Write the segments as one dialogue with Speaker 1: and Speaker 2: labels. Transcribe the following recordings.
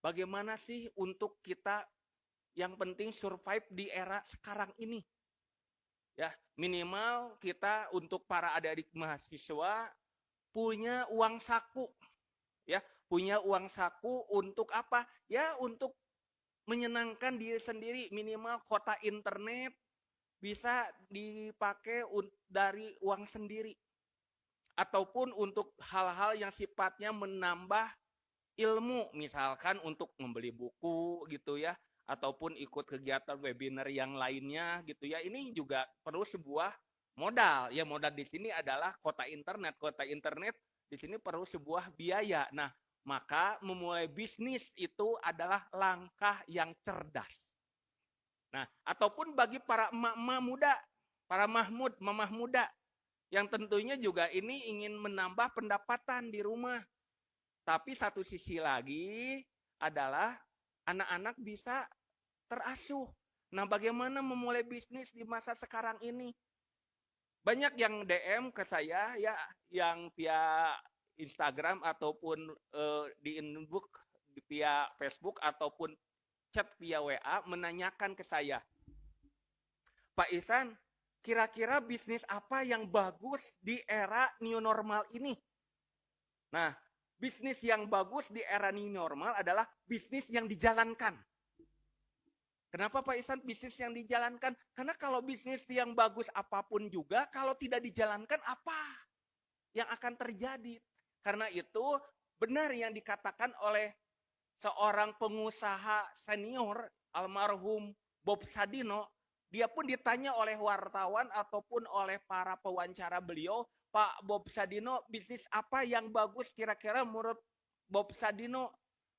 Speaker 1: bagaimana sih untuk kita yang penting survive di era sekarang ini. Ya, minimal kita untuk para adik-adik mahasiswa punya uang saku, ya, punya uang saku untuk apa? Ya, untuk menyenangkan diri sendiri, minimal kuota internet bisa dipakai dari uang sendiri. Ataupun untuk hal-hal yang sifatnya menambah ilmu, misalkan untuk membeli buku gitu ya, ataupun ikut kegiatan webinar yang lainnya gitu ya. Ini juga perlu sebuah modal. Ya, modal di sini adalah kuota internet. Kuota internet di sini perlu sebuah biaya. Nah, maka memulai bisnis itu adalah langkah yang cerdas. Nah, ataupun bagi para emak-emak muda, para mamah muda, yang tentunya juga ini ingin menambah pendapatan di rumah. Tapi satu sisi lagi adalah anak-anak bisa terasuh. Nah, bagaimana memulai bisnis di masa sekarang ini? Banyak yang DM ke saya ya, yang via Instagram ataupun di inbox via Facebook ataupun chat via WA menanyakan ke saya, Pak Ihsan, kira-kira bisnis apa yang bagus di era new normal ini? Nah, bisnis yang bagus di era new normal adalah bisnis yang dijalankan. Kenapa Pak Ihsan bisnis yang dijalankan? Karena kalau bisnis yang bagus apapun juga, kalau tidak dijalankan apa yang akan terjadi? Karena itu benar yang dikatakan oleh seorang pengusaha senior almarhum Bob Sadino. Dia pun ditanya oleh wartawan ataupun oleh para pewawancara beliau, Pak Bob Sadino, bisnis apa yang bagus kira-kira menurut Bob Sadino?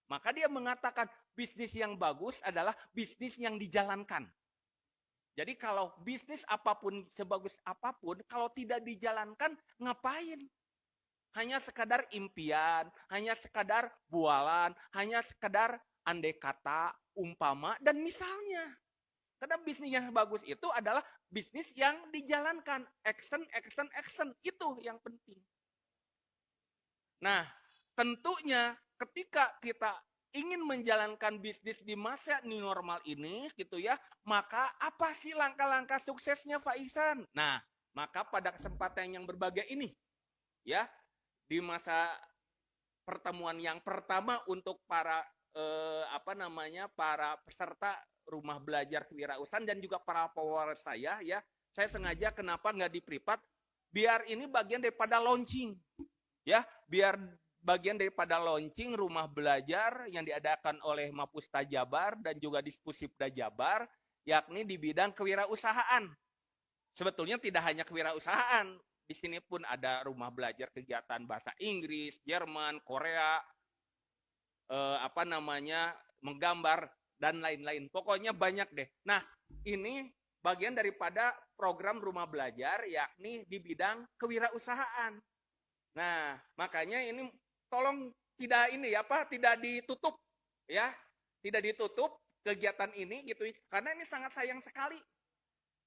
Speaker 1: Maka dia mengatakan bisnis yang bagus adalah bisnis yang dijalankan. Jadi kalau bisnis apapun, sebagus apapun, kalau tidak dijalankan, ngapain? Hanya sekadar impian, hanya sekadar bualan, hanya sekadar andai kata, umpama, dan misalnya. Karena bisnis yang bagus itu adalah bisnis yang dijalankan. Action. Itu yang penting. Nah, tentunya ketika kita ingin menjalankan bisnis di masa new normal ini gitu ya, maka apa sih langkah-langkah suksesnya Pak Ihsan? Nah, maka pada kesempatan yang berbahagia ini ya, di masa pertemuan yang pertama untuk para para peserta rumah belajar kewirausahaan dan juga para follower saya ya, saya sengaja kenapa nggak di privat, biar ini bagian daripada launching ya, biar bagian daripada launching rumah belajar yang diadakan oleh Mapusta Jabar dan juga Dispusipda Jabar, yakni di bidang kewirausahaan. Sebetulnya tidak hanya kewirausahaan, di sini pun ada rumah belajar kegiatan bahasa Inggris, Jerman, Korea, menggambar dan lain-lain. Pokoknya banyak deh. Nah, ini bagian daripada program rumah belajar yakni di bidang kewirausahaan. Nah, makanya ini tolong tidak ditutup ya. Tidak ditutup kegiatan ini gitu. Karena ini sangat sayang sekali.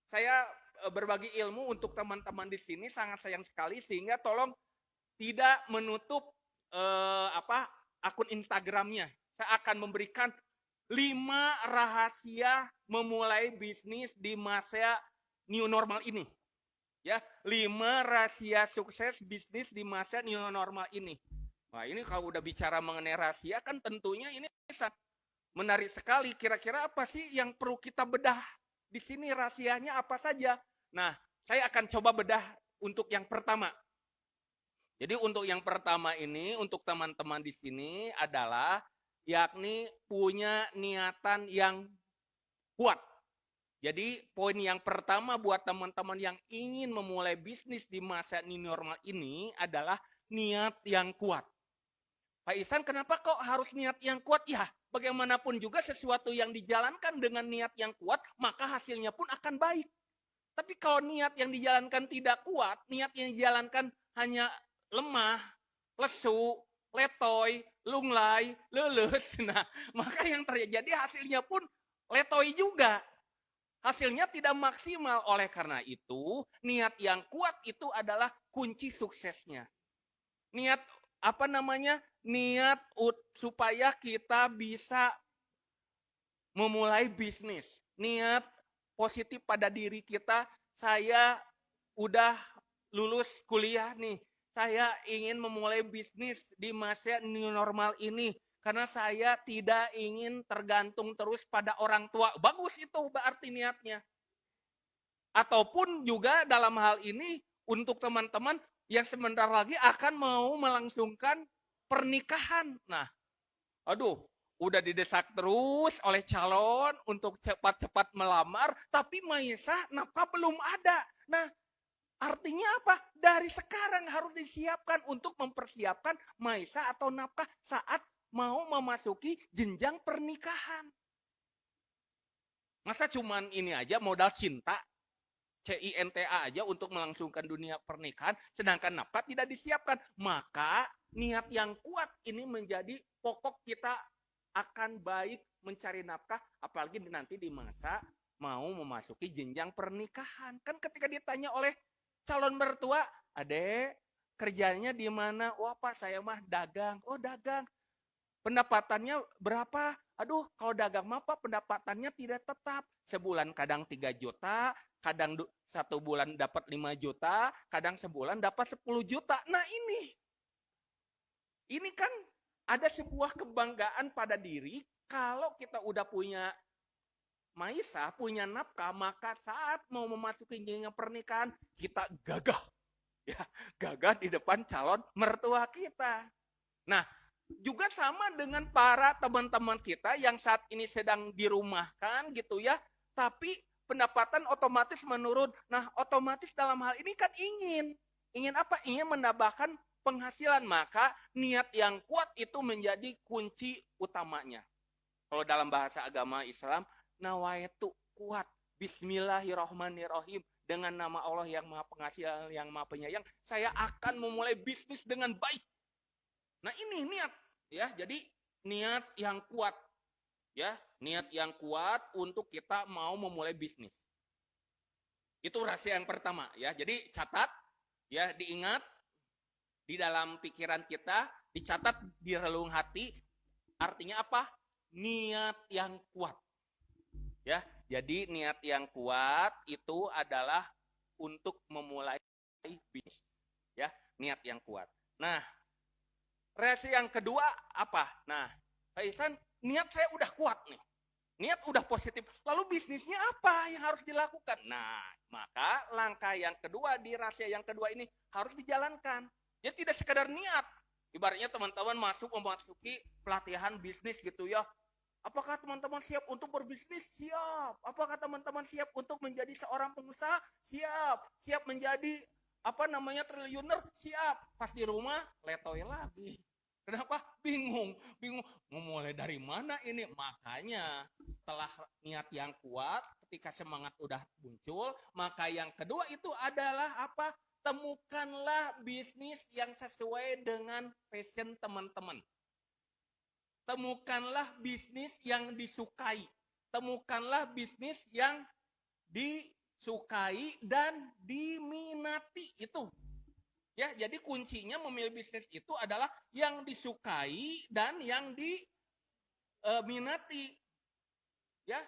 Speaker 1: Saya berbagi ilmu untuk teman-teman di sini sangat sayang sekali, sehingga tolong tidak menutup akun Instagramnya. Saya akan memberikan 5 rahasia memulai bisnis di masa new normal ini. Ya, 5 rahasia sukses bisnis di masa new normal ini. Wah, ini kalau udah bicara mengenai rahasia kan tentunya ini menarik sekali. Kira-kira apa sih yang perlu kita bedah di sini, rahasianya apa saja? Nah, saya akan coba bedah untuk yang pertama. Jadi untuk yang pertama ini, untuk teman-teman di sini adalah yakni punya niatan yang kuat. Jadi poin yang pertama buat teman-teman yang ingin memulai bisnis di masa new normal ini adalah niat yang kuat. Pak Ihsan, kenapa kok harus niat yang kuat? Ya, bagaimanapun juga sesuatu yang dijalankan dengan niat yang kuat, maka hasilnya pun akan baik. Tapi kalau niat yang dijalankan tidak kuat, niat yang dijalankan hanya lemah, lesu, letoy, lunglai, leles, nah maka yang terjadi hasilnya pun letoy juga. Hasilnya tidak maksimal. Oleh karena itu, niat yang kuat itu adalah kunci suksesnya. Niat niat supaya kita bisa memulai bisnis. Niat positif pada diri kita, saya udah lulus kuliah nih. Saya ingin memulai bisnis di masa new normal ini. Karena saya tidak ingin tergantung terus pada orang tua. Bagus itu berarti niatnya. Ataupun juga dalam hal ini untuk teman-teman yang sebentar lagi akan mau melangsungkan pernikahan. Nah, aduh, udah didesak terus oleh calon untuk cepat-cepat melamar, tapi Maisa nafkah belum ada. Nah, artinya apa? Dari sekarang harus disiapkan untuk mempersiapkan Maisa atau nafkah saat mau memasuki jenjang pernikahan. Masa cuman ini aja modal cinta, CINTA aja untuk melangsungkan dunia pernikahan, sedangkan nafkah tidak disiapkan. Maka niat yang kuat ini menjadi pokok kita akan baik mencari nafkah, apalagi nanti di masa mau memasuki jenjang pernikahan. Kan ketika ditanya oleh calon mertua, adek kerjanya di mana? Wah Pak, saya mah dagang. Oh dagang. Pendapatannya berapa? Aduh, kalau dagang mah Pak, pendapatannya tidak tetap. Sebulan kadang 3 juta, kadang 1 bulan dapat 5 juta, kadang sebulan dapat 10 juta. Nah ini kan ada sebuah kebanggaan pada diri kalau kita udah punya Maisa, punya nafkah, maka saat mau memasuki jenjang pernikahan, kita gagah. Ya, gagah di depan calon mertua kita. Nah, juga sama dengan para teman-teman kita yang saat ini sedang dirumahkan gitu ya, tapi pendapatan otomatis menurun. Nah, otomatis dalam hal ini kan ingin apa? Ingin menambahkan penghasilan, maka niat yang kuat itu menjadi kunci utamanya. Kalau dalam bahasa agama Islam, nawaitu kuat, bismillahirrahmanirrahim, dengan nama Allah yang Maha Pengasih, yang Maha Penyayang, saya akan memulai bisnis dengan baik. Nah ini niat ya, jadi niat yang kuat ya, niat yang kuat untuk kita mau memulai bisnis. Itu rahasia yang pertama ya. Jadi catat ya, diingat di dalam pikiran kita, dicatat di relung hati. Artinya apa? Niat yang kuat. Ya, jadi niat yang kuat itu adalah untuk memulai bisnis. Ya, niat yang kuat. Nah, reaksi yang kedua apa? Nah, Pak Ihsan, niat saya udah kuat nih. Niat udah positif. Lalu bisnisnya apa yang harus dilakukan? Nah, maka langkah yang kedua di rahasia yang kedua ini harus dijalankan. Ya tidak sekedar niat. Ibaratnya teman-teman memasuki pelatihan bisnis gitu ya. Apakah teman-teman siap untuk berbisnis? Siap. Apakah teman-teman siap untuk menjadi seorang pengusaha? Siap. Siap menjadi triliuner? Siap. Pas di rumah letoy lagi. Kenapa? Bingung. Mau mulai dari mana ini? Makanya setelah niat yang kuat, ketika semangat udah muncul, maka yang kedua itu adalah apa? Temukanlah bisnis yang sesuai dengan passion teman-teman. Temukanlah bisnis yang disukai. Temukanlah bisnis yang disukai dan diminati itu. Ya, jadi kuncinya memilih bisnis itu adalah yang disukai dan yang diminati. Ya.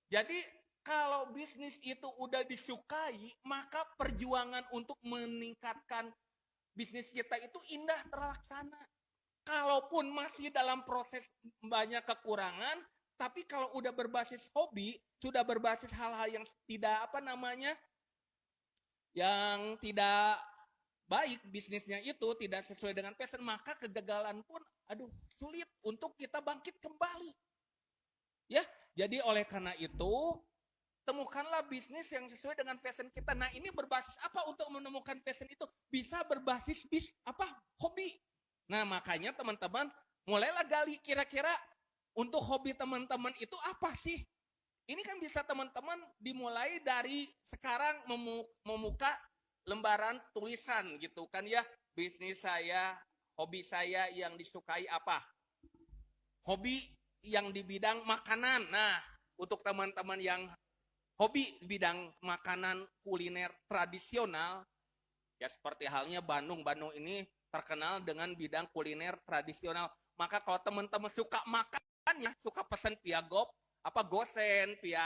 Speaker 1: Jadi kalau bisnis itu udah disukai, maka perjuangan untuk meningkatkan bisnis kita itu indah terlaksana. Kalaupun masih dalam proses banyak kekurangan, tapi kalau udah berbasis hobi, sudah berbasis hal-hal yang tidak yang tidak baik bisnisnya itu, tidak sesuai dengan passion, maka kegagalan pun sulit untuk kita bangkit kembali. Ya, jadi oleh karena itu temukanlah bisnis yang sesuai dengan passion kita. Nah, ini berbasis apa untuk menemukan passion itu? Bisa berbasis hobi. Nah, makanya teman-teman mulailah gali kira-kira untuk hobi teman-teman itu apa sih? Ini kan bisa teman-teman dimulai dari sekarang membuka lembaran tulisan gitu kan ya. Bisnis saya, hobi saya yang disukai apa? Hobi yang di bidang makanan. Nah, untuk teman-teman yang hobi di bidang makanan kuliner tradisional, ya seperti halnya Bandung ini terkenal dengan bidang kuliner tradisional. Maka kalau teman-teman suka makan ya, suka pesan via GoSend, via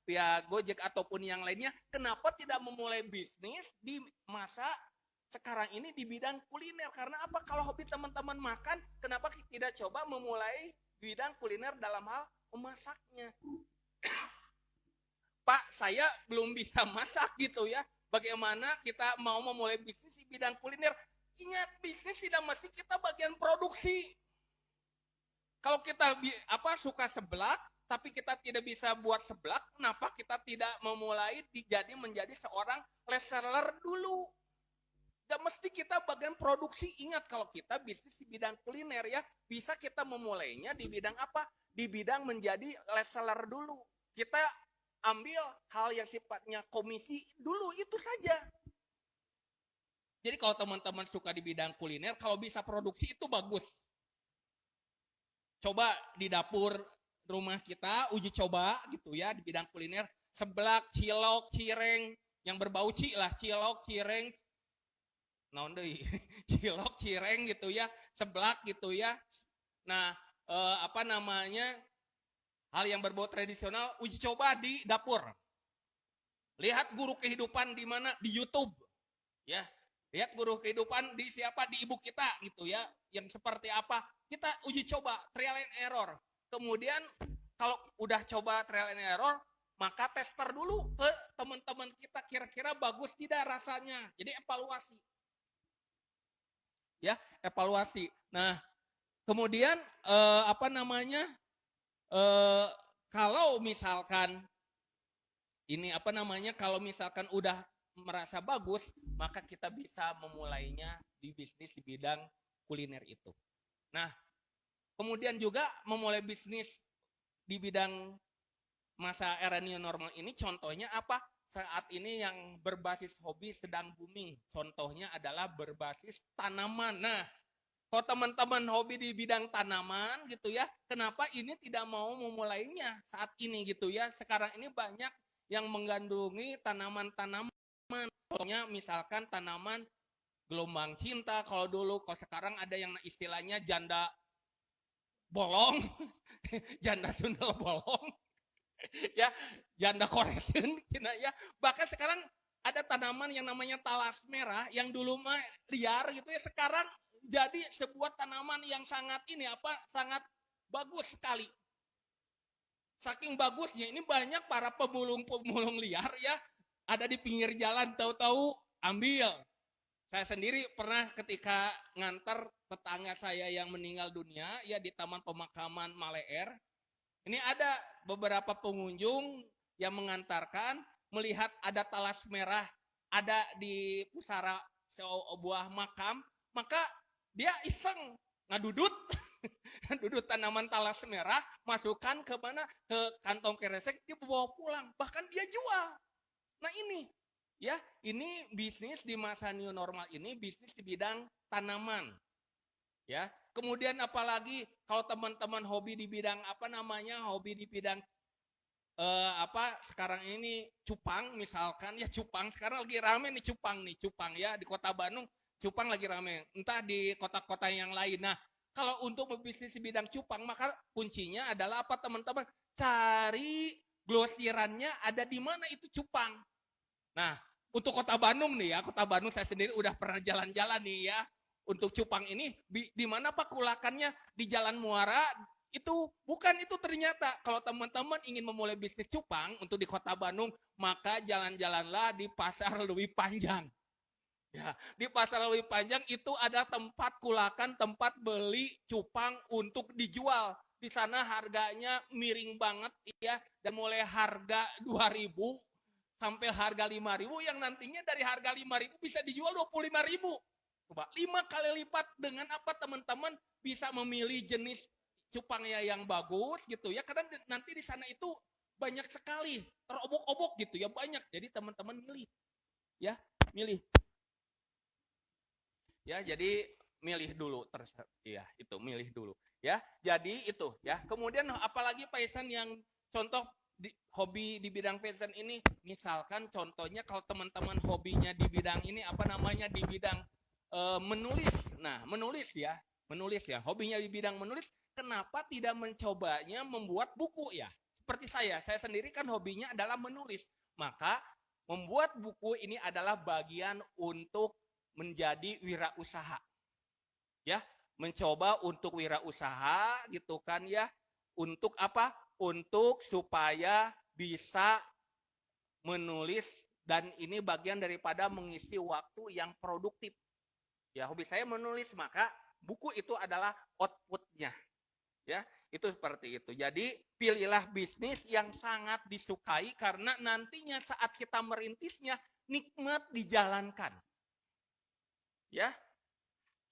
Speaker 1: via Gojek ataupun yang lainnya, kenapa tidak memulai bisnis di masa sekarang ini di bidang kuliner? Karena apa? Kalau hobi teman-teman makan, kenapa tidak coba memulai bidang kuliner dalam hal memasaknya? Pak, saya belum bisa masak gitu ya. Bagaimana kita mau memulai bisnis di bidang kuliner? Ingat, bisnis tidak mesti kita bagian produksi. Kalau kita suka seblak, tapi kita tidak bisa buat seblak, kenapa kita tidak memulai menjadi seorang reseller dulu? Gak mesti kita bagian produksi. Ingat, kalau kita bisnis di bidang kuliner ya, bisa kita memulainya di bidang apa? Di bidang menjadi reseller dulu. Kita ambil hal yang sifatnya komisi dulu, itu saja. Jadi kalau teman-teman suka di bidang kuliner, kalau bisa produksi itu bagus. Coba di dapur rumah kita uji coba gitu ya di bidang kuliner, seblak, cilok, cireng, yang berbau lah, cilok, cireng, naon deui, cilok, cireng gitu ya, seblak gitu ya. Nah, hal yang berbau tradisional, uji coba di dapur. Lihat guru kehidupan di mana? Di YouTube. Ya, lihat guru kehidupan di siapa? Di ibu kita gitu ya. Yang seperti apa? Kita uji coba, trial and error. Kemudian kalau udah coba trial and error, maka tester dulu ke teman-teman kita, kira-kira bagus tidak rasanya. Jadi evaluasi. Ya, evaluasi. Nah, kemudian kalau misalkan kalau misalkan udah merasa bagus, maka kita bisa memulainya di bisnis di bidang kuliner itu. Nah, kemudian juga memulai bisnis di bidang masa era new normal ini, contohnya apa? Saat ini yang berbasis hobi sedang booming. Contohnya adalah berbasis tanaman. Nah, kalau teman-teman hobi di bidang tanaman gitu ya, kenapa ini tidak mau memulainya saat ini gitu ya? Sekarang ini banyak yang menggandrungi tanaman-tanaman. Contohnya misalkan tanaman gelombang cinta kalau dulu, kalau sekarang ada yang istilahnya janda bolong, janda sundel bolong, ya, janda koresin, ya. Bahkan sekarang ada tanaman yang namanya talas merah yang dulu mah liar gitu ya, sekarang jadi sebuah tanaman yang sangat sangat bagus sekali. Saking bagusnya ini banyak para pemulung-pemulung liar ya, ada di pinggir jalan, tahu-tahu ambil. Saya sendiri pernah ketika ngantar tetangga saya yang meninggal dunia ya di Taman Pemakaman Maleer. Ini ada beberapa pengunjung yang mengantarkan melihat ada talas merah ada di pusara sebuah makam, maka dia iseng ngadudut dudut tanaman talas merah, masukkan ke mana, ke kantong kresek, dia bawa pulang, bahkan dia jual. Nah ini ya, ini bisnis di masa new normal ini, bisnis di bidang tanaman ya. Kemudian apalagi kalau teman-teman hobi di bidang hobi di bidang sekarang ini cupang misalkan ya, cupang sekarang lagi rame nih, cupang ya di Kota Bandung, cupang lagi rame, entah di kota-kota yang lain. Nah, kalau untuk berbisnis di bidang cupang, maka kuncinya adalah apa teman-teman? Cari glosirannya ada di mana itu cupang. Nah, untuk Kota Bandung nih ya, Kota Bandung saya sendiri udah pernah jalan-jalan nih ya. Untuk cupang ini di mana Pak kulakannya? Di Jalan Muara. Itu bukan itu ternyata. Kalau teman-teman ingin memulai bisnis cupang untuk di Kota Bandung, maka jalan-jalanlah di Pasar Leuwih Panjang. Ya, di Pasar Leuwih Panjang itu ada tempat kulakan, tempat beli cupang untuk dijual. Di sana harganya miring banget ya, dan mulai harga 2.000 sampai harga 5.000, yang nantinya dari harga 5.000 bisa dijual 25.000. Coba 5 kali lipat. Dengan apa teman-teman bisa memilih jenis cupangnya yang bagus gitu ya, karena nanti di sana itu banyak sekali terobok-obok gitu ya, banyak. Jadi teman-teman milih ya, jadi milih dulu ya, itu milih dulu ya. Jadi itu ya. Kemudian apalagi Paisan yang contoh hobi di bidang fashion ini, misalkan contohnya kalau teman-teman hobinya di bidang ini di bidang menulis. Nah, menulis ya, hobinya di bidang menulis, kenapa tidak mencobanya membuat buku ya? Seperti saya sendiri kan hobinya adalah menulis. Maka membuat buku ini adalah bagian untuk menjadi wirausaha. Ya, mencoba untuk wirausaha gitu kan ya. Untuk apa? Untuk supaya bisa menulis, dan ini bagian daripada mengisi waktu yang produktif. Ya, hobi saya menulis, maka buku itu adalah outputnya. Ya, itu seperti itu. Jadi pilihlah bisnis yang sangat disukai, karena nantinya saat kita merintisnya nikmat dijalankan. Ya,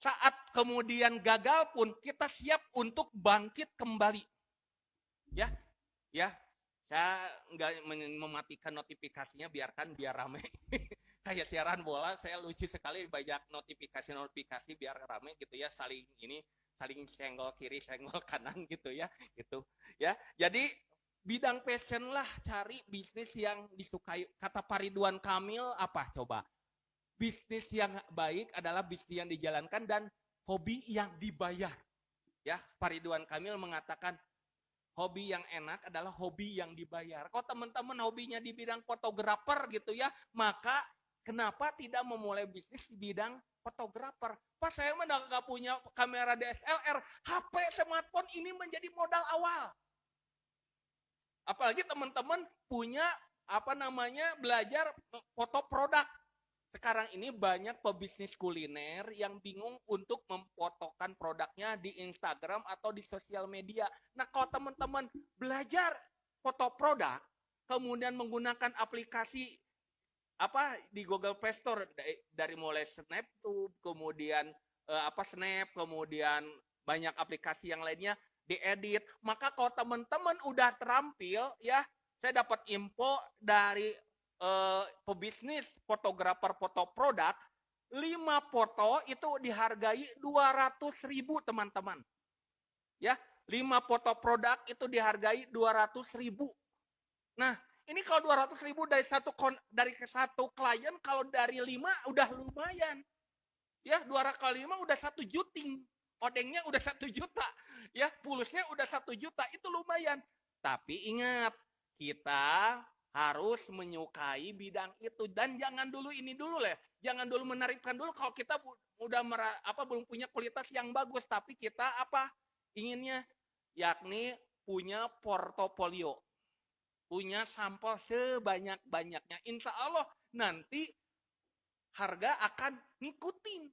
Speaker 1: saat kemudian gagal pun kita siap untuk bangkit kembali. Ya, saya nggak mematikan notifikasinya, biar rame. Kayak siaran bola, saya lucu sekali banyak notifikasi biar rame gitu ya, saling senggol kiri senggol kanan gitu ya, gitu ya. Jadi bidang passion lah, cari bisnis yang disukai. Kata Pak Ridwan Kamil apa coba? Bisnis yang baik adalah bisnis yang dijalankan dan hobi yang dibayar. Ya, Pak Ridwan Kamil mengatakan hobi yang enak adalah hobi yang dibayar. Kalau teman-teman hobinya di bidang fotografer gitu ya, maka kenapa tidak memulai bisnis di bidang fotografer? Pas saya mah nggak punya kamera DSLR, HP, smartphone ini menjadi modal awal. Apalagi teman-teman punya belajar foto produk. Sekarang ini banyak pebisnis kuliner yang bingung untuk memfotokan produknya di Instagram atau di sosial media. Nah, kalau teman-teman belajar foto produk, kemudian menggunakan aplikasi di Google Play Store, dari mulai SnapTube, kemudian Snap, kemudian banyak aplikasi yang lainnya, diedit. Maka kalau teman-teman udah terampil ya, saya dapat info dari pebisnis fotografer foto produk, 5 foto itu dihargai 200.000 teman-teman. Ya, 5 foto produk itu dihargai 200.000. Nah, ini kalau 200.000 dari satu klien, kalau dari 5 udah lumayan. Ya, 2 kali 5 udah 1 juting. Odengnya udah 1 juta. Ya, pulusnya udah 1 juta, itu lumayan. Tapi ingat, kita harus menyukai bidang itu, dan jangan dulu jangan dulu menarikkan dulu kalau kita udah belum punya kualitas yang bagus, tapi kita inginnya, yakni punya portofolio, punya sampel sebanyak-banyaknya. Insya Allah nanti harga akan ngikutin.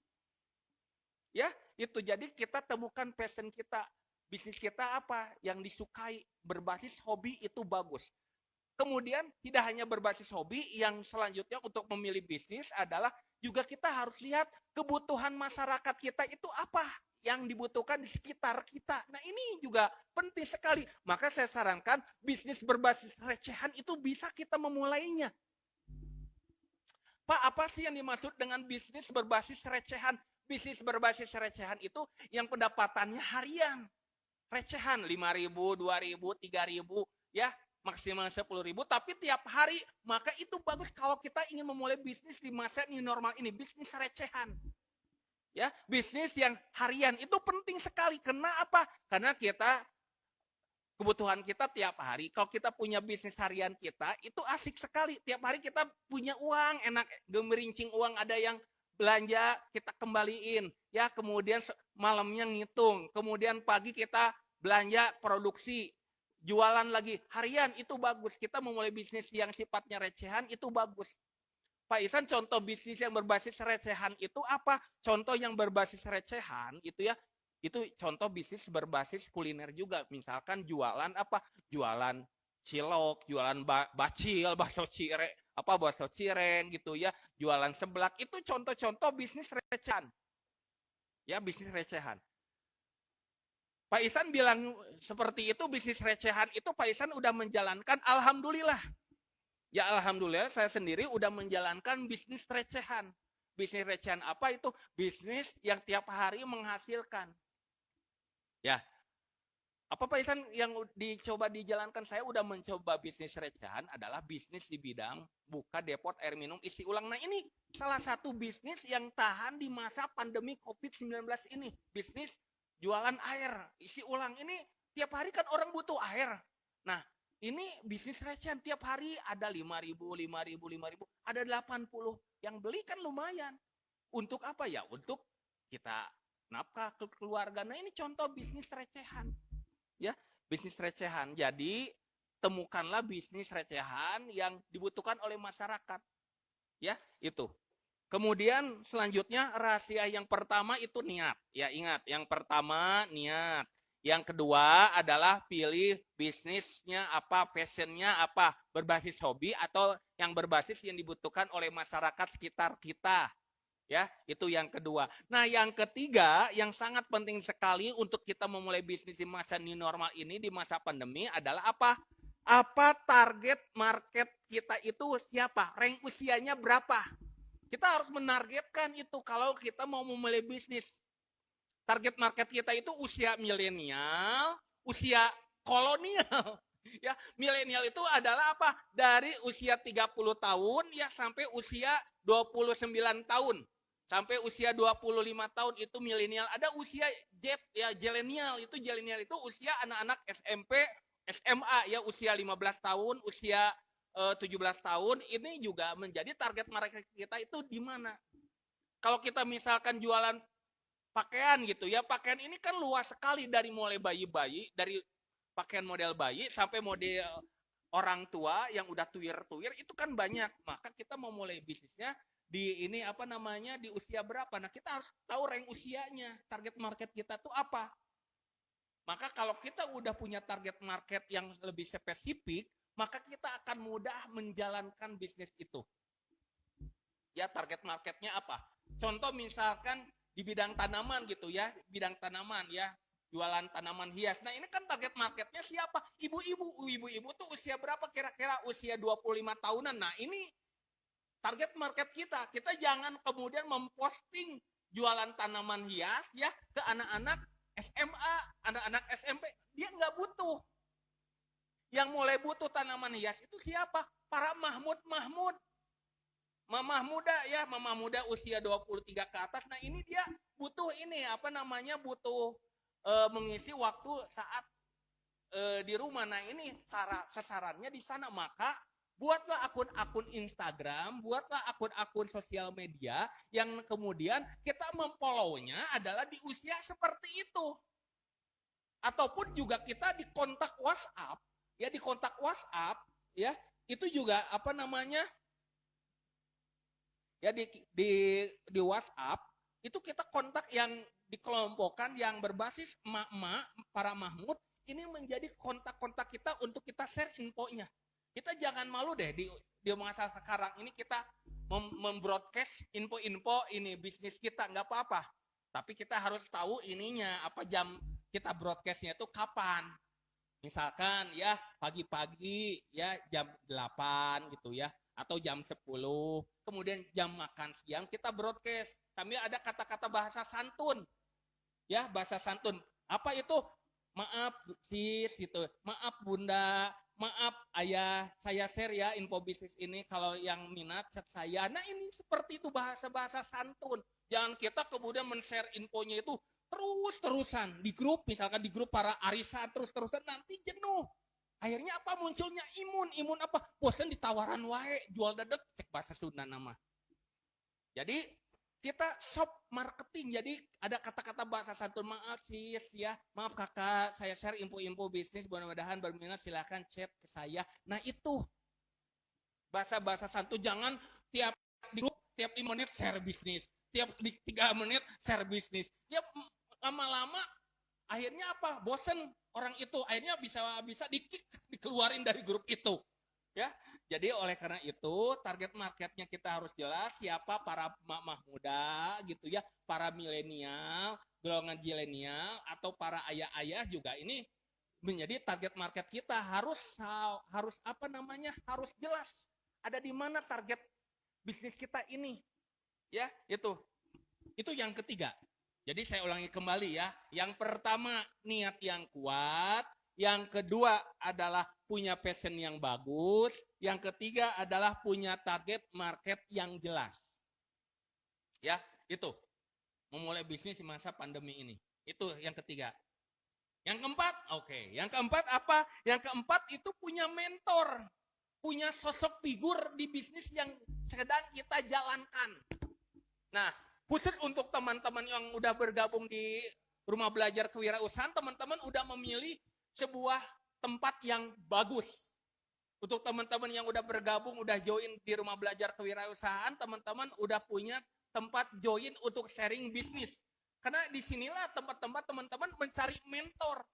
Speaker 1: Ya, itu. Jadi kita temukan passion kita, bisnis kita apa yang disukai, berbasis hobi, itu bagus. Kemudian tidak hanya berbasis hobi, yang selanjutnya untuk memilih bisnis adalah juga kita harus lihat kebutuhan masyarakat kita itu apa yang dibutuhkan di sekitar kita. Nah, ini juga penting sekali. Maka saya sarankan bisnis berbasis recehan itu bisa kita memulainya. Pak, apa sih yang dimaksud dengan bisnis berbasis recehan? Bisnis berbasis recehan itu yang pendapatannya harian. Recehan 5.000, 2.000, 3.000 ya, maksimal 10.000, tapi tiap hari. Maka itu bagus kalau kita ingin memulai bisnis di masa new normal ini, bisnis recehan. Ya, bisnis yang harian itu penting sekali. Kenapa? Karena kebutuhan kita tiap hari. Kalau kita punya bisnis harian kita, itu asik sekali. Tiap hari kita punya uang, enak gemerincing uang, ada yang belanja kita kembaliin. Ya, kemudian malamnya ngitung, kemudian pagi kita belanja produksi, jualan lagi harian, itu bagus. Kita memulai bisnis yang sifatnya recehan itu bagus. Pak Ihsan, contoh bisnis yang berbasis recehan itu apa? Contoh yang berbasis recehan itu ya, itu contoh bisnis berbasis kuliner juga. Misalkan jualan Jualan cilok, jualan bacil, bakso cireng gitu ya, jualan seblak. Itu contoh-contoh bisnis recehan. Ya, bisnis recehan. Pak Ihsan bilang seperti itu, bisnis recehan itu Pak Ihsan udah menjalankan, alhamdulillah. Ya, alhamdulillah saya sendiri udah menjalankan bisnis recehan. Bisnis recehan apa itu? Bisnis yang tiap hari menghasilkan. Ya. Apa Pak Isan yang dicoba dijalankan? Saya udah mencoba bisnis recehan adalah bisnis di bidang buka depot air minum isi ulang. Nah ini salah satu bisnis yang tahan di masa pandemi COVID-19 ini. Bisnis jualan air isi ulang ini tiap hari kan orang butuh air. Nah ini bisnis recehan tiap hari ada 5.000, 5.000, 5.000, ada 80. Yang beli kan lumayan. Untuk apa ya? Untuk kita nafkah ke keluarga. Nah ini contoh bisnis recehan. Ya, bisnis recehan. Jadi temukanlah bisnis recehan yang dibutuhkan oleh masyarakat. Ya, itu. Kemudian selanjutnya rahasia yang pertama itu niat. Ya, ingat, yang pertama niat. Yang kedua adalah pilih bisnisnya apa, passionnya apa, berbasis hobi atau yang berbasis yang dibutuhkan oleh masyarakat sekitar kita. Ya, itu yang kedua. Nah, yang ketiga yang sangat penting sekali untuk kita memulai bisnis di masa new normal ini, di masa pandemi adalah apa? Apa target market kita itu siapa? Rank usianya berapa? Kita harus menargetkan itu kalau kita mau memulai bisnis. Target market kita itu usia milenial, usia kolonial. Ya, milenial itu adalah apa? Dari usia 30 tahun ya sampai usia 29 tahun. Sampai usia 25 tahun itu milenial. Ada usia Z ya, zilenial. Zilenial itu usia anak-anak SMP, SMA ya, usia 15 tahun, usia 17 tahun. Ini juga menjadi target market kita itu di mana? Kalau kita misalkan jualan pakaian gitu ya, pakaian ini kan luas sekali dari mulai bayi-bayi, dari pakaian model bayi sampai model orang tua yang udah tuir-tuir itu kan banyak. Maka kita mau mulai bisnisnya di ini apa namanya di usia berapa? Nah kita harus tahu rank usianya, target market kita tuh apa. Maka kalau kita udah punya target market yang lebih spesifik, maka kita akan mudah menjalankan bisnis itu. Ya target marketnya apa? Contoh misalkan di bidang tanaman gitu ya, bidang tanaman ya, jualan tanaman hias. Nah ini kan target marketnya siapa? Ibu-ibu tuh usia berapa kira-kira? Usia 25 tahunan. Nah ini target market kita. Kita jangan kemudian memposting jualan tanaman hias ya ke anak-anak SMA, anak-anak SMP. Dia nggak butuh. Yang mulai butuh tanaman hias itu siapa? Para Mahmud. Mamah muda ya, mamah muda usia 23 ke atas. Nah ini dia butuh ini apa namanya butuh mengisi waktu saat di rumah. Nah ini sasarannya di sana. Maka buatlah akun-akun Instagram, buatlah akun-akun sosial media yang kemudian kita memfollownya adalah di usia seperti itu. Ataupun juga kita di kontak WhatsApp, ya di kontak WhatsApp, ya itu juga apa namanya, ya di WhatsApp itu kita kontak yang dikelompokkan yang berbasis emak-emak, para Mahmud, ini menjadi kontak-kontak kita untuk kita share infonya. Kita jangan malu deh di masa sekarang ini kita membroadcast info-info ini bisnis kita, nggak apa-apa. Tapi kita harus tahu ininya, apa jam kita broadcastnya itu kapan. Misalkan ya pagi-pagi ya jam 8 gitu ya, atau jam 10. Kemudian jam makan siang kita broadcast. Kami ada kata-kata bahasa santun. Ya, bahasa santun. Apa itu? Maaf sis gitu. Maaf bunda, maaf ayah, saya share ya info bisnis ini, kalau yang minat chat saya. Nah ini seperti itu bahasa-bahasa santun. Jangan kita kemudian men-share infonya itu terus-terusan di grup, misalkan di grup para arisan terus-terusan, nanti jenuh. Akhirnya apa munculnya imun apa? Bosan ditawaran wae, jual dadet, cek bahasa Sunda nama. Jadi kita shop marketing, jadi ada kata-kata bahasa santun. Maaf sis ya, maaf kakak, saya share info-info bisnis, mudah-mudahan berminat silahkan chat ke saya. Nah itu bahasa-bahasa santun. Jangan tiap di grup tiap 5 menit share bisnis, tiap 3 menit share bisnis. Ya lama-lama akhirnya apa? Bosen orang itu, akhirnya bisa di-kick, dikeluarin dari grup itu. Ya, jadi oleh karena itu target marketnya kita harus jelas, siapa para mamah muda gitu ya, para milenial, golongan zilenial, atau para ayah-ayah juga ini menjadi target market kita. Harus apa namanya? Harus jelas ada di mana target bisnis kita ini. Ya, itu yang ketiga. Jadi saya ulangi kembali ya. Yang pertama niat yang kuat, yang kedua adalah punya passion yang bagus, yang ketiga adalah punya target market yang jelas. Ya, itu. Memulai bisnis di masa pandemi ini. Itu yang ketiga. Yang keempat, oke. Yang keempat apa? Yang keempat itu punya mentor. Punya sosok figur di bisnis yang sedang kita jalankan. Nah, khusus untuk teman-teman yang udah bergabung di Rumah Belajar Kewirausahaan, teman-teman udah memilih sebuah tempat yang bagus. Untuk teman-teman yang udah bergabung, udah join di Rumah Belajar Kewirausahaan, teman-teman udah punya tempat join untuk sharing bisnis. Karena disinilah tempat-tempat teman-teman mencari mentor.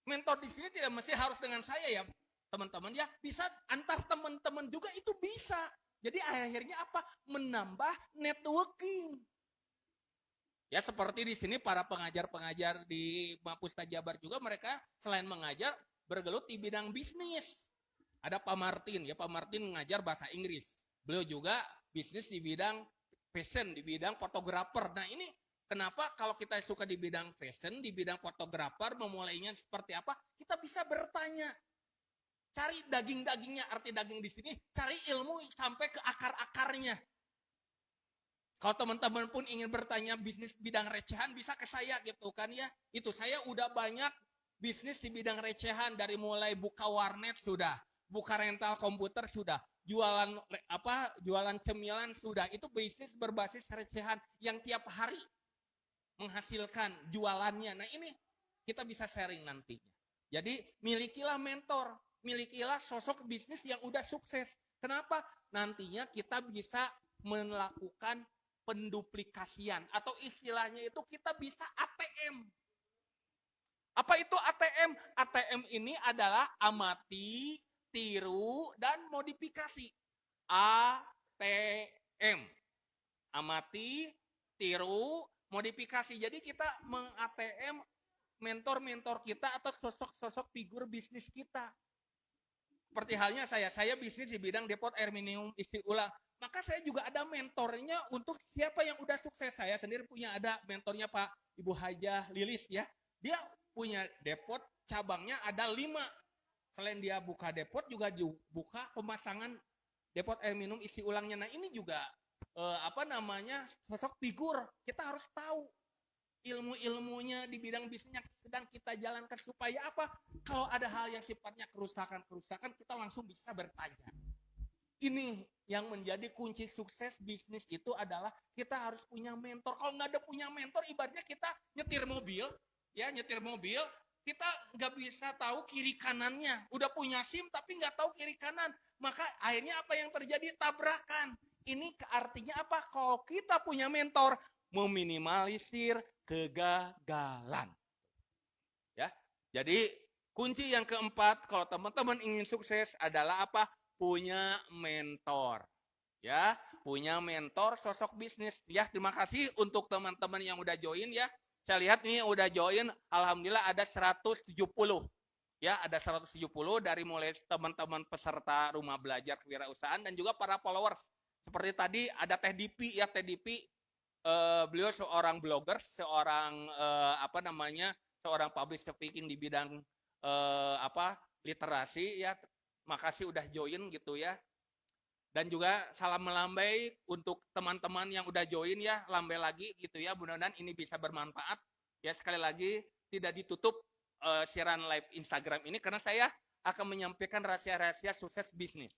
Speaker 1: Mentor di sini tidak mesti harus dengan saya ya, teman-teman ya. Bisa antar teman-teman juga itu bisa. Jadi akhirnya apa? Menambah networking. Ya seperti di sini para pengajar-pengajar di Mapusta Jabar juga mereka selain mengajar bergelut di bidang bisnis. Ada Pak Martin ya, Pak Martin mengajar bahasa Inggris. Beliau juga bisnis di bidang fashion, di bidang fotografer. Nah ini kenapa kalau kita suka di bidang fashion, di bidang fotografer, memulainya seperti apa? Kita bisa bertanya. Cari daging-dagingnya, arti daging di sini, cari ilmu sampai ke akar-akarnya. Kalau teman-teman pun ingin bertanya bisnis bidang recehan, bisa ke saya gitu kan ya. Itu saya udah banyak bisnis di bidang recehan, dari mulai buka warnet sudah, buka rental komputer sudah, jualan cemilan sudah. Itu bisnis berbasis recehan yang tiap hari menghasilkan jualannya. Nah ini kita bisa sharing nantinya. Jadi milikilah mentor, milikilah sosok bisnis yang udah sukses. Kenapa? Nantinya kita bisa melakukan penduplikasian atau istilahnya itu kita bisa ATM. Apa itu ATM? ATM ini adalah amati, tiru, dan modifikasi. ATM. Amati, tiru, modifikasi. Jadi kita meng-ATM mentor-mentor kita atau sosok-sosok figur bisnis kita. Seperti halnya saya bisnis di bidang depot air minum isi ulang. Maka saya juga ada mentornya untuk siapa yang udah sukses. Saya sendiri punya ada mentornya Pak Ibu Hajah Lilis ya. Dia punya depot, cabangnya ada 5. Selain dia buka depot, juga buka pemasangan depot air minum isi ulangnya. Nah ini juga sosok figur. Kita harus tahu ilmu-ilmunya di bidang bisnis yang sedang kita jalankan supaya apa? Kalau ada hal yang sifatnya kerusakan, kita langsung bisa bertanya. Ini yang menjadi kunci sukses bisnis itu adalah kita harus punya mentor. Kalau nggak ada punya mentor, ibaratnya kita nyetir mobil, kita nggak bisa tahu kiri kanannya. Udah punya SIM tapi nggak tahu kiri kanan. Maka akhirnya apa yang terjadi? Tabrakan. Ini artinya apa? Kalau kita punya mentor, meminimalisir kegagalan. Ya. Jadi kunci yang keempat kalau teman-teman ingin sukses adalah apa? Punya mentor. Ya, punya mentor sosok bisnis. Ya, terima kasih untuk teman-teman yang udah join ya. Saya lihat nih udah join, alhamdulillah ada 170. Ya, ada 170 dari mulai teman-teman peserta Rumah Belajar Kewirausahaan dan juga para followers. Seperti tadi ada Teh Dipi ya, Teh Dipi beliau seorang blogger, seorang seorang public speaking di bidang literasi ya. Makasih udah join gitu ya. Dan juga salam melambai untuk teman-teman yang udah join ya, lambai lagi gitu ya. Mudah-mudahan ini bisa bermanfaat. Ya sekali lagi tidak ditutup siaran live Instagram ini karena saya akan menyampaikan rahasia-rahasia sukses bisnis.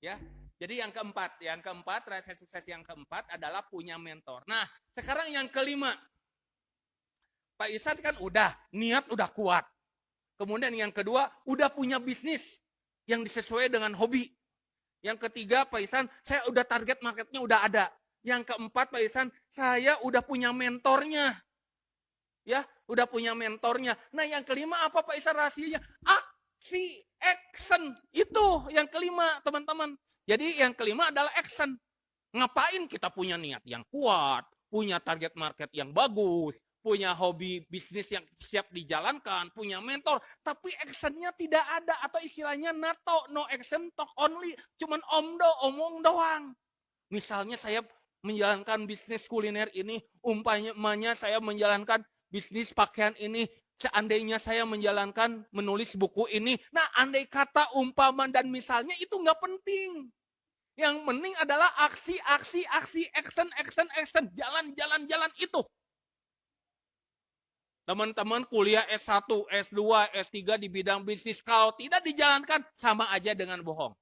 Speaker 1: Ya. Jadi yang keempat rahasia sukses yang keempat adalah punya mentor. Nah, sekarang yang kelima. Pak Isan kan udah niat udah kuat. Kemudian yang kedua udah punya bisnis yang disesuaikan dengan hobi. Yang ketiga Pak Isan, saya udah target marketnya udah ada. Yang keempat Pak Isan, saya udah punya mentornya. Ya, udah punya mentornya. Nah, yang kelima apa Pak Isan rahasianya? Action. Itu yang kelima, teman-teman. Jadi yang kelima adalah action. Ngapain kita punya niat yang kuat, punya target market yang bagus, punya hobi bisnis yang siap dijalankan, punya mentor, tapi actionnya tidak ada atau istilahnya NATO, no action, talk only, cuman omong doang. Misalnya saya menjalankan bisnis kuliner ini, umpamanya saya menjalankan bisnis pakaian ini, seandainya saya menjalankan menulis buku ini. Nah, andai kata umpama dan misalnya itu nggak penting. Yang penting adalah aksi, action, jalan itu. Teman-teman kuliah S1, S2, S3 di bidang bisnis, kalau tidak dijalankan sama aja dengan bohong.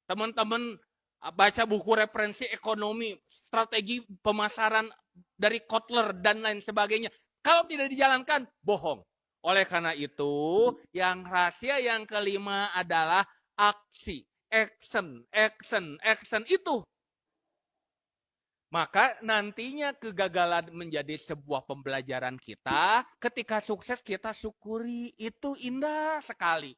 Speaker 1: Teman-teman baca buku referensi ekonomi, strategi pemasaran dari Kotler dan lain sebagainya. Kalau tidak dijalankan, bohong. Oleh karena itu, yang rahasia yang kelima adalah aksi, action itu. Maka nantinya kegagalan menjadi sebuah pembelajaran kita. Ketika sukses kita syukuri. Itu indah sekali.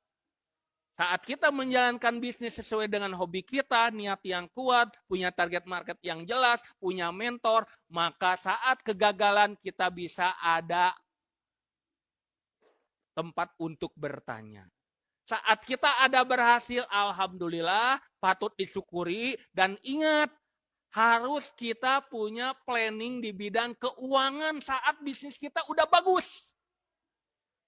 Speaker 1: Saat kita menjalankan bisnis sesuai dengan hobi kita, niat yang kuat, punya target market yang jelas, punya mentor, maka saat kegagalan kita bisa ada tempat untuk bertanya. Saat kita ada berhasil, alhamdulillah, patut disyukuri. Dan ingat, harus kita punya planning di bidang keuangan saat bisnis kita udah bagus.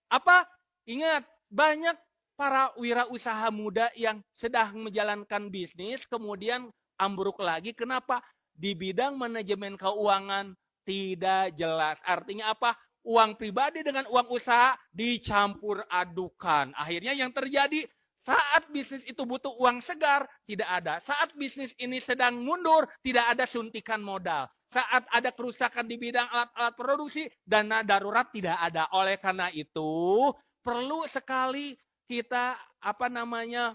Speaker 1: Apa? Ingat, banyak para wirausaha muda yang sedang menjalankan bisnis, kemudian ambruk lagi. Kenapa? Di bidang manajemen keuangan tidak jelas. Artinya apa? Uang pribadi dengan uang usaha dicampur adukan. Akhirnya yang terjadi, saat bisnis itu butuh uang segar, tidak ada. Saat bisnis ini sedang mundur, tidak ada suntikan modal. Saat ada kerusakan di bidang alat-alat produksi, dana darurat tidak ada. Oleh karena itu, perlu sekali kita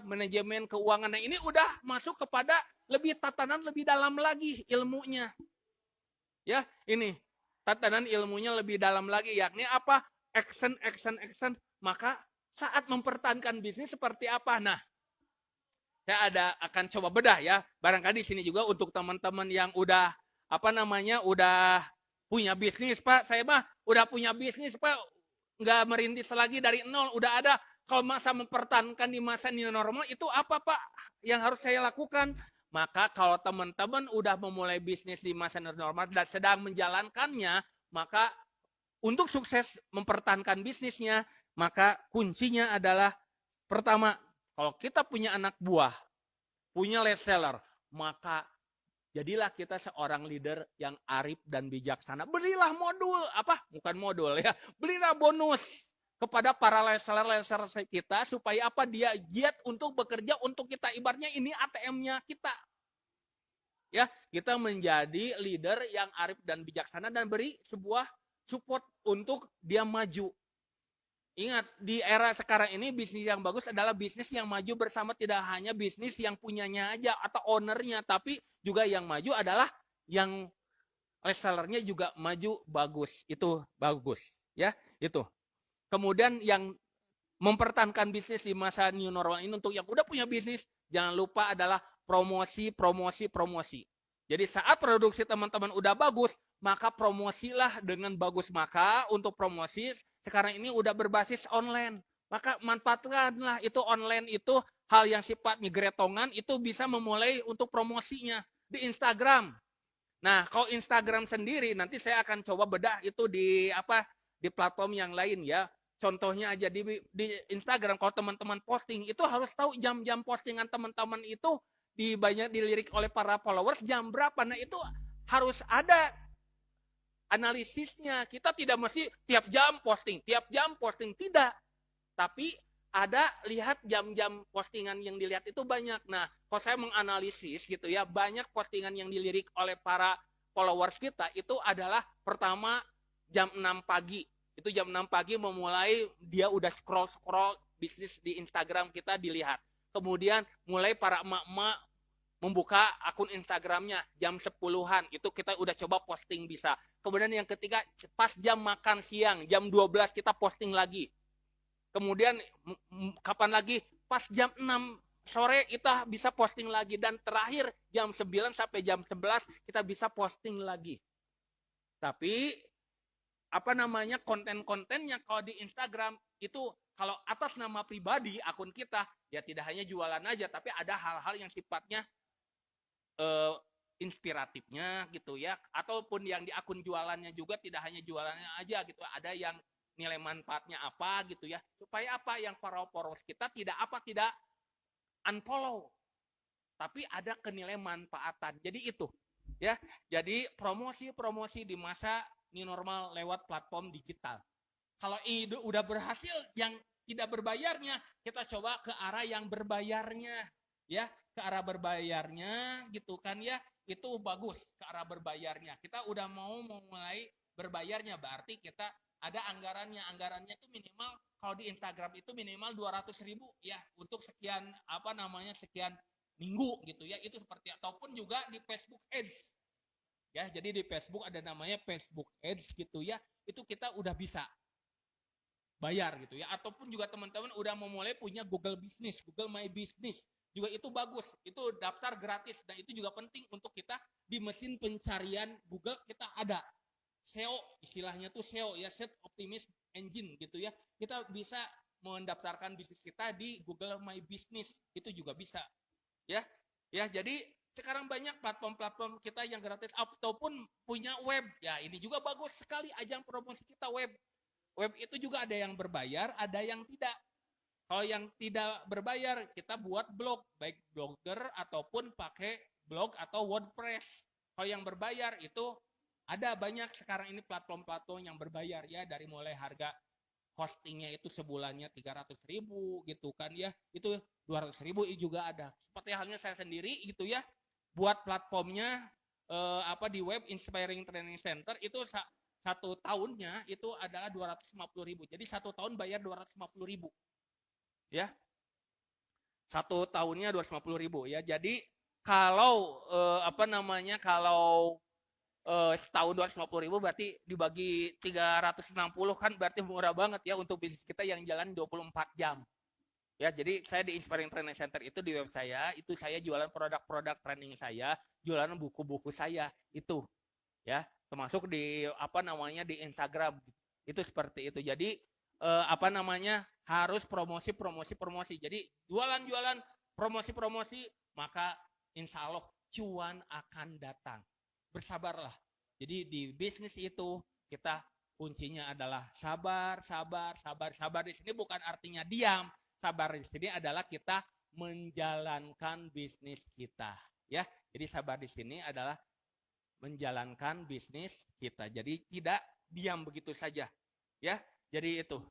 Speaker 1: manajemen keuangan. Nah, ini udah masuk kepada lebih tatanan lebih dalam lagi ilmunya. Ya, ini tatanan ilmunya lebih dalam lagi, yakni apa? Action. Maka saat mempertahankan bisnis seperti apa? Nah, saya akan coba bedah ya. Barangkali di sini juga untuk teman-teman yang udah udah punya bisnis, Pak. Saya mah udah punya bisnis, Pak. Nggak merintis lagi dari nol, udah ada. Kalau masa mempertahankan di masa new normal itu apa, Pak? Yang harus saya lakukan? Maka kalau teman-teman udah memulai bisnis di masa new normal dan sedang menjalankannya, maka untuk sukses mempertahankan bisnisnya, maka kuncinya adalah pertama, kalau kita punya anak buah, punya lead seller, maka jadilah kita seorang leader yang arif dan bijaksana. Belilah belilah bonus kepada para lead seller kita supaya apa? Dia giat untuk bekerja untuk kita. Ibaratnya ini ATM-nya kita. Ya, kita menjadi leader yang arif dan bijaksana dan beri sebuah support untuk dia maju. Ingat, di era sekarang ini bisnis yang bagus adalah bisnis yang maju bersama, tidak hanya bisnis yang punyanya aja atau ownernya, tapi juga yang maju adalah yang resellernya juga maju bagus. Itu bagus, ya, itu. Kemudian yang mempertahankan bisnis di masa new normal ini untuk yang udah punya bisnis, jangan lupa adalah promosi. Jadi saat produksi teman-teman udah bagus, maka promosilah dengan bagus. Maka untuk promosi sekarang ini udah berbasis online. Maka manfaatkanlah itu online itu hal yang sifatnya gretongan itu bisa memulai untuk promosinya di Instagram. Nah, kalau Instagram sendiri nanti saya akan coba bedah itu di platform yang lain ya. Contohnya aja di Instagram, kalau teman-teman posting itu harus tahu jam-jam postingan teman-teman itu banyak dilirik oleh para followers jam berapa. Nah, itu harus ada analisisnya. Kita tidak mesti tiap jam posting, tidak. Tapi ada lihat jam-jam postingan yang dilihat itu banyak. Nah, kalau saya menganalisis gitu ya, banyak postingan yang dilirik oleh para followers kita itu adalah pertama jam 6 pagi. Itu jam 6 pagi memulai dia udah scroll bisnis di Instagram kita dilihat. Kemudian mulai para emak-emak membuka akun Instagramnya jam 10-an. Itu kita udah coba posting bisa. Kemudian yang ketiga, pas jam makan siang, jam 12 kita posting lagi. Kemudian kapan lagi? Pas jam 6 sore kita bisa posting lagi. Dan terakhir jam 9 sampai jam 11 kita bisa posting lagi. Tapi konten-kontennya kalau di Instagram itu kalau atas nama pribadi akun kita ya tidak hanya jualan aja, tapi ada hal-hal yang sifatnya inspiratifnya gitu ya, ataupun yang di akun jualannya juga tidak hanya jualannya aja gitu, ada yang nilai manfaatnya apa gitu ya, supaya apa yang para followers kita tidak unfollow, tapi ada kenilai manfaatan. Jadi itu ya, jadi promosi di masa new normal lewat platform digital. Kalau itu udah berhasil, yang tidak berbayarnya kita coba ke arah yang berbayarnya ya, ke arah berbayarnya gitu kan ya, itu bagus ke arah berbayarnya. Kita udah mau mulai berbayarnya, berarti kita ada anggarannya itu minimal, kalau di Instagram itu minimal 200.000 ya untuk sekian sekian minggu gitu ya, itu seperti, ataupun juga di Facebook Ads ya, jadi di Facebook ada namanya Facebook Ads gitu ya, itu kita udah bisa bayar gitu ya, ataupun juga teman-teman udah memulai punya Google Business, Google My Business juga itu bagus, itu daftar gratis, dan itu juga penting untuk kita di mesin pencarian Google kita ada SEO, istilahnya tuh SEO ya, Search Optimist Engine gitu ya, kita bisa mendaftarkan bisnis kita di Google My Business, itu juga bisa ya. Jadi sekarang banyak platform-platform kita yang gratis ataupun punya web ya, ini juga bagus sekali ajang promosi kita. Web itu juga ada yang berbayar, ada yang tidak. Kalau yang tidak berbayar, kita buat blog, baik Blogger ataupun pakai blog atau WordPress. Kalau yang berbayar itu ada banyak sekarang ini platform-platform yang berbayar ya, dari mulai harga hostingnya itu sebulannya 300.000 gitu kan ya, itu 200.000 juga ada. Seperti halnya saya sendiri gitu ya, buat platformnya di web Inspiring Training Center itu satu tahunnya itu adalah 250.000. Jadi 1 tahun bayar 250.000 ya, 1 tahunnya 250.000 ya. Jadi kalau kalau setahun 250.000 berarti dibagi 360 kan berarti murah banget ya untuk bisnis kita yang jalan 24 jam. Ya, jadi saya di Inspiring Training Center itu di web saya, itu saya jualan produk-produk training saya, jualan buku-buku saya itu. Ya, termasuk di di Instagram. Itu seperti itu. Jadi harus promosi. Jadi jualan promosi, maka insya Allah cuan akan datang. Bersabarlah. Jadi di bisnis itu kita kuncinya adalah sabar. Sabar di sini bukan artinya diam. Sabar di sini adalah kita menjalankan bisnis kita, ya. Jadi sabar di sini adalah menjalankan bisnis kita. Jadi tidak diam begitu saja, ya. Jadi itu.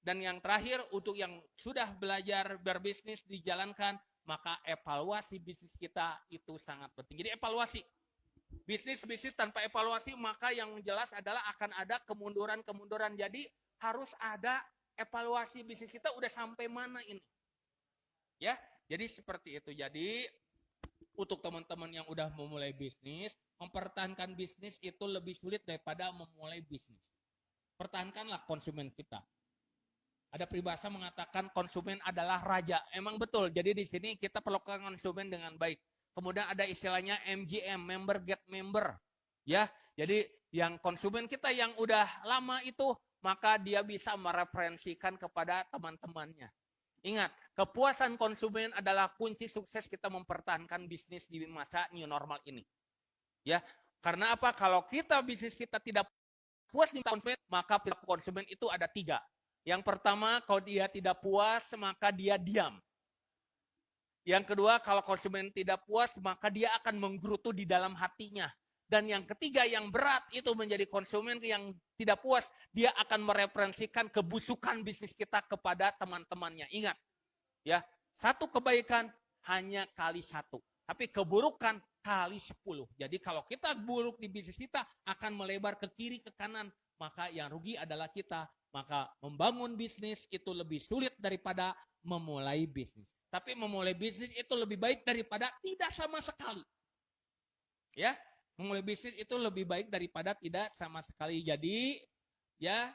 Speaker 1: Dan yang terakhir, untuk yang sudah belajar berbisnis dijalankan, maka evaluasi bisnis kita itu sangat penting. Jadi evaluasi. Bisnis tanpa evaluasi, maka yang jelas adalah akan ada kemunduran. Jadi harus ada evaluasi bisnis kita udah sampai mana ini. Ya, jadi seperti itu. Jadi untuk teman-teman yang udah memulai bisnis, mempertahankan bisnis itu lebih sulit daripada memulai bisnis. Pertahankanlah konsumen kita. Ada peribahasa mengatakan konsumen adalah raja. Emang betul. Jadi di sini kita perlukan konsumen dengan baik. Kemudian ada istilahnya MGM, member get member. Ya, jadi yang konsumen kita yang udah lama itu, maka dia bisa mereferensikan kepada teman-temannya. Ingat, kepuasan konsumen adalah kunci sukses kita mempertahankan bisnis di masa new normal ini. Ya, karena apa? Kalau bisnis kita tidak puas di konsumen, maka perilaku konsumen itu ada 3. Yang pertama, kalau dia tidak puas, maka dia diam. Yang kedua, kalau konsumen tidak puas, maka dia akan menggerutu di dalam hatinya. Dan yang ketiga yang berat itu menjadi konsumen yang tidak puas, dia akan mereferensikan kebusukan bisnis kita kepada teman-temannya. Ingat, ya, satu kebaikan hanya kali 1, tapi keburukan kali 10. Jadi kalau kita buruk di bisnis kita akan melebar ke kiri ke kanan, maka yang rugi adalah kita. Maka membangun bisnis itu lebih sulit daripada memulai bisnis. Tapi memulai bisnis itu lebih baik daripada tidak sama sekali. Ya. Memulai bisnis itu lebih baik daripada tidak sama sekali. Jadi ya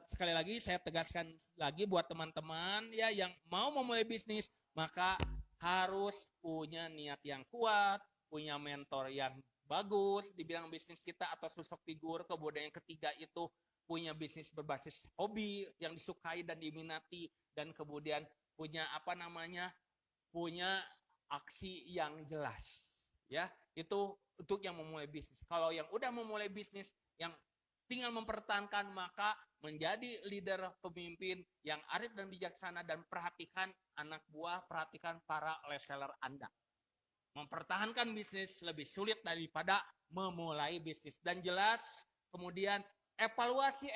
Speaker 1: sekali lagi saya tegaskan lagi buat teman-teman ya yang mau memulai bisnis, maka harus punya niat yang kuat, punya mentor yang bagus di bidang bisnis kita atau sosok figur. Kemudian yang ketiga itu punya bisnis berbasis hobi yang disukai dan diminati, dan kemudian punya punya aksi yang jelas, ya. Itu untuk yang memulai bisnis. Kalau yang udah memulai bisnis, yang tinggal mempertahankan, maka menjadi leader pemimpin yang arif dan bijaksana, dan perhatikan anak buah, perhatikan para reseller Anda. Mempertahankan bisnis lebih sulit daripada memulai bisnis. Dan jelas kemudian evaluasi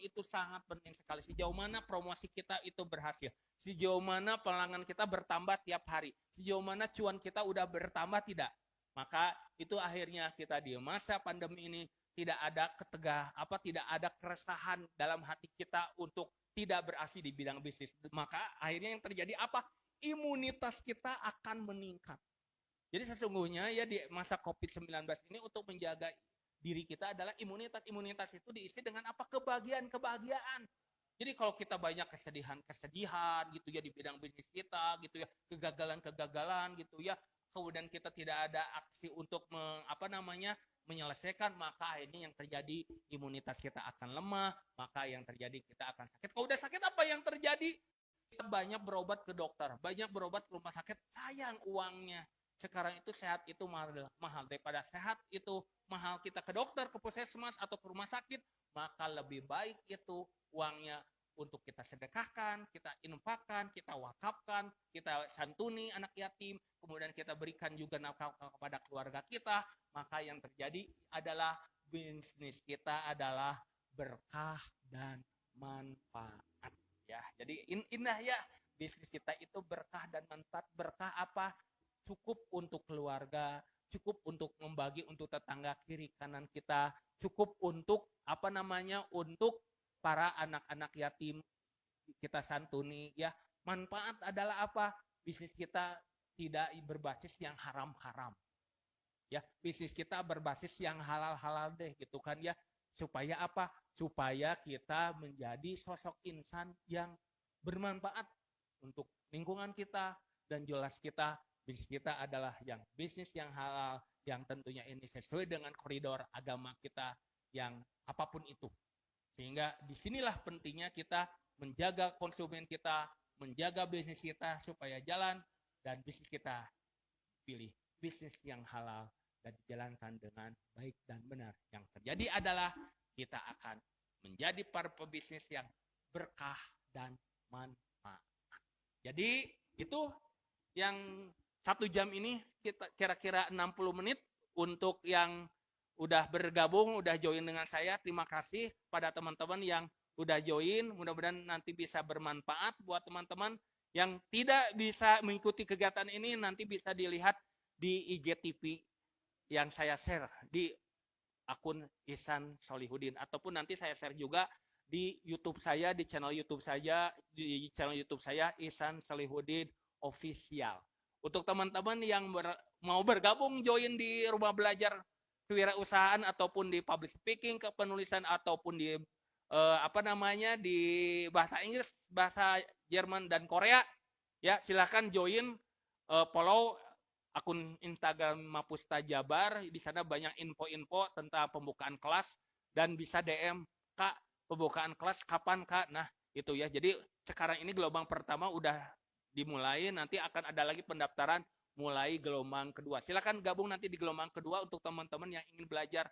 Speaker 1: itu sangat penting sekali. Sejauh mana promosi kita itu berhasil, sejauh mana pelanggan kita bertambah tiap hari, sejauh mana cuan kita udah bertambah tidak. Maka itu akhirnya kita di masa pandemi ini tidak ada keresahan dalam hati kita untuk tidak berhasil di bidang bisnis. Maka akhirnya yang terjadi apa? Imunitas kita akan meningkat. Jadi sesungguhnya ya di masa COVID-19 ini untuk menjaga diri kita adalah imunitas. Imunitas itu diisi dengan apa? Kebahagiaan. Jadi kalau kita banyak kesedihan gitu ya di bidang bisnis kita gitu ya, kegagalan gitu ya, kemudian kita tidak ada aksi untuk menyelesaikan, maka akhirnya yang terjadi imunitas kita akan lemah, maka yang terjadi kita akan sakit. Kalau udah sakit apa yang terjadi? Kita banyak berobat ke dokter, banyak berobat ke rumah sakit, sayang uangnya. Sekarang itu sehat itu mahal, daripada sehat itu mahal kita ke dokter, ke puskesmas atau ke rumah sakit, maka lebih baik itu uangnya untuk kita sedekahkan, kita infakkan, kita wakafkan, kita santuni anak yatim, kemudian kita berikan juga nafkah kepada keluarga kita, maka yang terjadi adalah bisnis kita adalah berkah dan manfaat. Ya, jadi indah ya, bisnis kita itu berkah dan manfaat. Berkah apa? Cukup untuk keluarga, cukup untuk membagi untuk tetangga kiri kanan kita, cukup untuk untuk para anak-anak yatim kita santuni ya. Manfaat adalah apa? Bisnis kita tidak berbasis yang haram-haram. Ya, bisnis kita berbasis yang halal-halal deh gitu kan ya. Supaya apa? Supaya kita menjadi sosok insan yang bermanfaat untuk lingkungan kita, dan jelas kita bisnis kita adalah yang bisnis yang halal, yang tentunya ini sesuai dengan koridor agama kita yang apapun itu. Sehingga disinilah pentingnya kita menjaga konsumen kita, menjaga bisnis kita supaya jalan, dan bisnis kita pilih bisnis yang halal dan dijalankan dengan baik dan benar. Yang terjadi adalah kita akan menjadi para pebisnis yang berkah dan manfaat. Jadi itu yang 1 jam ini kita kira-kira 60 menit untuk yang udah bergabung, udah join dengan saya. Terima kasih pada teman-teman yang udah join. Mudah-mudahan nanti bisa bermanfaat buat teman-teman. Yang tidak bisa mengikuti kegiatan ini nanti bisa dilihat di IGTV yang saya share di akun Ihsan Solihuddin, ataupun nanti saya share juga di YouTube saya, di channel YouTube saya Ihsan Solihuddin Official. Untuk teman-teman yang mau bergabung join di rumah belajar kewirausahaan ataupun di public speaking, kepenulisan ataupun di di bahasa Inggris, bahasa Jerman dan Korea, ya silakan join, follow akun Instagram Mapusta Jabar. Di sana banyak info-info tentang pembukaan kelas, dan bisa DM, Kak, pembukaan kelas kapan, Kak? Nah, itu ya. Jadi sekarang ini gelombang pertama udah dimulai, nanti akan ada lagi pendaftaran mulai gelombang kedua. Silakan gabung nanti di gelombang kedua untuk teman-teman yang ingin belajar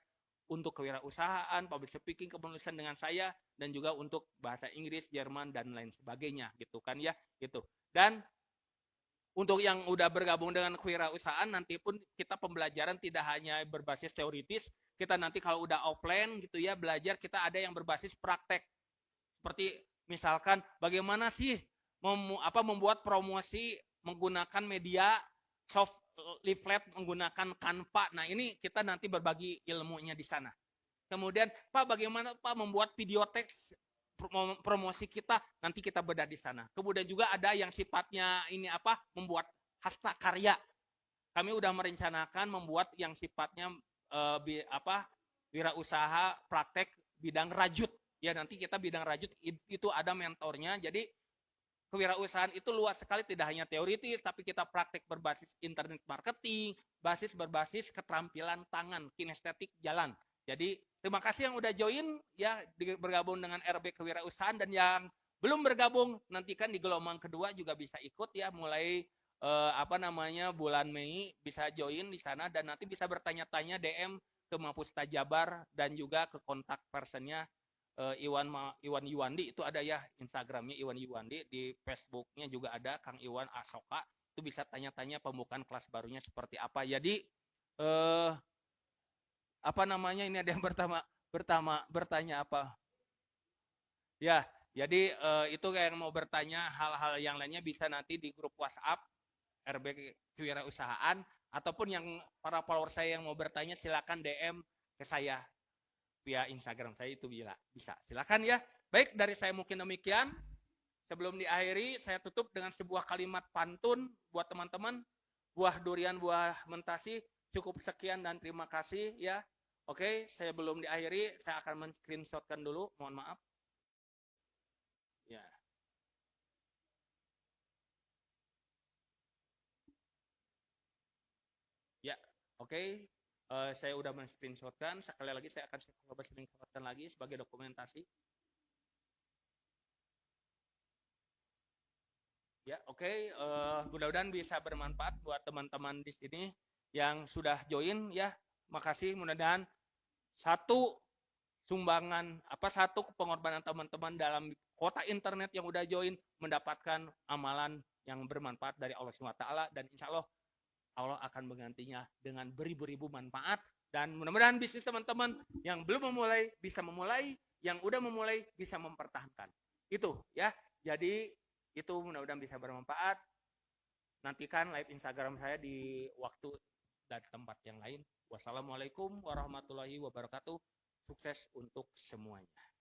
Speaker 1: untuk kewirausahaan, public speaking, kepenulisan dengan saya, dan juga untuk bahasa Inggris, Jerman, dan lain sebagainya, gitu kan ya, gitu. Dan untuk yang udah bergabung dengan kewirausahaan, nanti pun kita pembelajaran tidak hanya berbasis teoritis, kita nanti kalau udah offline gitu ya, belajar kita ada yang berbasis praktek. Seperti misalkan bagaimana sih membuat promosi menggunakan media soft leaflet, menggunakan Canva. Nah, ini kita nanti berbagi ilmunya di sana. Kemudian, Pak, bagaimana Pak membuat video teks promosi kita, nanti kita bedah di sana. Kemudian juga ada yang sifatnya membuat hasta karya. Kami udah merencanakan membuat yang sifatnya wirausaha praktek bidang rajut. Ya, nanti kita bidang rajut itu ada mentornya. Jadi kewirausahaan itu luas sekali, tidak hanya teoritis, tapi kita praktek berbasis internet marketing, berbasis keterampilan tangan, kinestetik jalan. Jadi terima kasih yang udah join ya, bergabung dengan RB Kewirausahaan, dan yang belum bergabung nantikan di gelombang kedua juga bisa ikut ya, mulai apa namanya bulan Mei bisa join di sana dan nanti bisa bertanya-tanya DM ke Mapusta Jabar dan juga ke kontak personnya Iwan Yuwandi itu ada ya Instagramnya Iwan Yuwandi, di Facebooknya juga ada Kang Iwan Asoka, itu bisa tanya-tanya pembukaan kelas barunya seperti apa. Jadi apa namanya ini ada yang bertanya apa ya, jadi itu kayak yang mau bertanya hal-hal yang lainnya bisa nanti di grup WhatsApp RB Kewirausahaan ataupun yang para follower saya yang mau bertanya silakan DM ke saya via Instagram saya itu bisa. Silakan ya. Baik, dari saya mungkin demikian. Sebelum diakhiri, saya tutup dengan sebuah kalimat pantun buat teman-teman. Buah durian, buah mentasi, cukup sekian dan terima kasih ya. Oke, saya belum diakhiri, saya akan men-screenshotkan dulu, mohon maaf. Ya. Ya, oke. Saya udah men-screenshotkan. Sekali lagi saya akan coba screenshotkan lagi sebagai dokumentasi. Ya, oke. Mudah-mudahan bisa bermanfaat buat teman-teman di sini yang sudah join ya. Makasih, mudah-mudahan satu satu pengorbanan teman-teman dalam kota internet yang udah join mendapatkan amalan yang bermanfaat dari Allah SWT dan insya Allah akan menggantinya dengan beribu-ribu manfaat dan mudah-mudahan bisnis teman-teman yang belum memulai bisa memulai, yang udah memulai bisa mempertahankan. Itu ya. Jadi itu mudah-mudahan bisa bermanfaat. Nantikan live Instagram saya di waktu dan tempat yang lain. Wassalamualaikum warahmatullahi wabarakatuh. Sukses untuk semuanya.